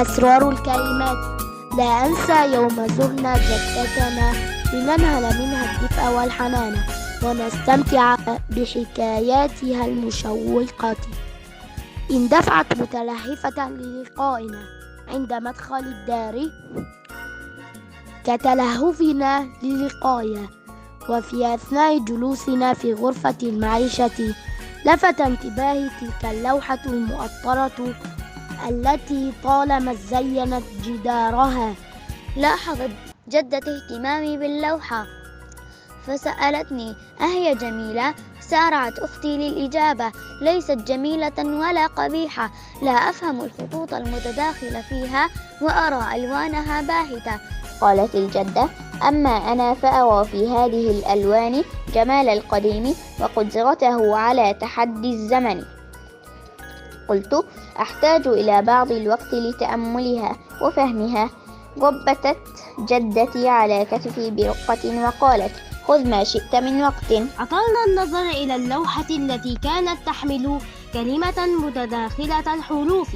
أسرار الكلمات. لا أنسى يوم زرنا جدتنا لننهل منها الدفء والحنان ونستمتع بحكاياتها المشوقة. اندفعت متلهفة للقائنا عند مدخل الدار كتلهفنا للقايا، وفي أثناء جلوسنا في غرفة المعيشة لفت انتباهي تلك اللوحة المؤطرة التي طالما زينت جدارها. لاحظت جدة اهتمامي باللوحة فسألتني: أهي جميلة؟ سارعت أختي للإجابة: ليست جميلة ولا قبيحة، لا أفهم الخطوط المتداخلة فيها وأرى ألوانها باهتة. قالت الجدة: أما أنا فأرى في هذه الألوان جمال القديم وقدرته على تحدي الزمن. قلت: أحتاج إلى بعض الوقت لتأملها وفهمها. ربتت جدتي على كتفي برقة وقالت: خذ ما شئت من وقت. أطلنا النظر إلى اللوحة التي كانت تحمل كلمة متداخلة الحروف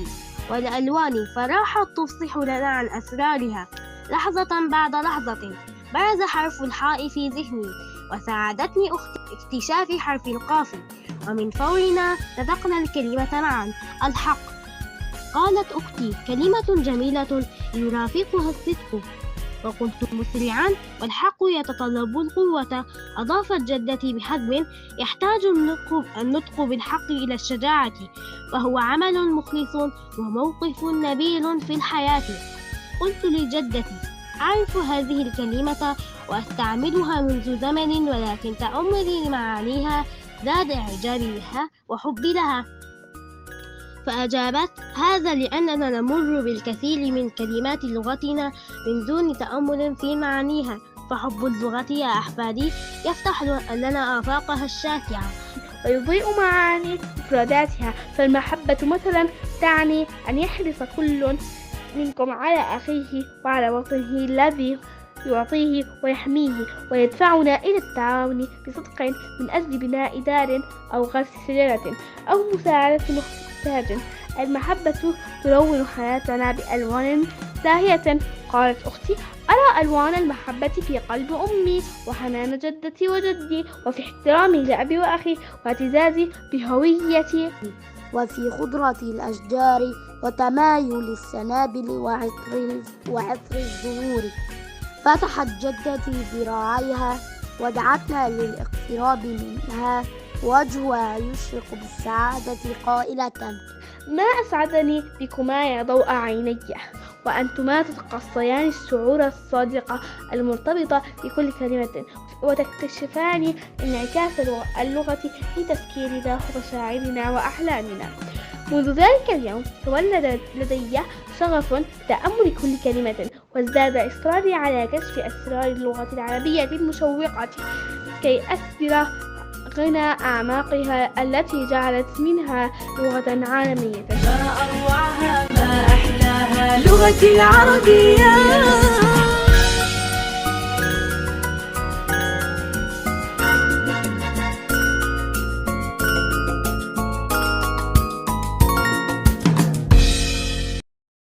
والألوان، فراحت تفصح لنا عن أسرارها. لحظة بعد لحظة برز حرف الحاء في ذهني، وساعدتني أختي اكتشاف حرف القاف، ومن فورنا نطقنا الكلمة معا: الحق. قالت أختي: كلمة جميلة يرافقها الصدق. وقلت مسرعا: والحق يتطلب القوة. أضافت جدتي بحزم: يحتاج النطق بالحق إلى الشجاعة، وهو عمل مخلص وموقف نبيل في الحياة. قلت لجدتي: أعرف هذه الكلمة وأستعملها منذ زمن، ولكن تأملي لمعانيها زاد إعجابي بها وحبي لها. فأجابت: هذا لأننا نمر بالكثير من كلمات لغتنا من دون تأمل في معانيها، فحب اللغة يا أحفادي يفتح لنا آفاقها الشاسعة ويضيء معاني مفرداتها. فالمحبة مثلا تعني أن يحرص كل منكم على أخيه وعلى وطنه الذي يعطيه ويحميه، ويدفعنا إلى التعاون بصدق من أجل بناء دار أو غرس شجرة أو مساعدة محتاج. المحبة تلون حياتنا بألوان زاهية. قالت أختي: أرى ألوان المحبة في قلب أمي وحنان جدتي وجدي، وفي احترامي لأبي وأخي واعتزازي بهويتي، وفي خضرة الأشجار وتمايل السنابل وعطر الزهور. فتحت جدتي ذراعيها ودعتنا للاقتراب منها، وجهها يشرق بالسعادة قائلة: ما أسعدني بكما يا ضوء عيني، وأنتما تتقصيان الشعور الصادقة المرتبطة بكل كلمة، وتكتشفان انعكاس اللغة في تسكيرنا ومشاعرنا وأحلامنا. منذ ذلك اليوم تولد لدي شغف بتأمل كل كلمة، وازداد إصراري على كشف أسرار اللغة العربية المشوقة كي أسبر غنى أعماقها التي جعلت منها لغة عالمية. ما أروعها ما أحلاها لغتي العربية.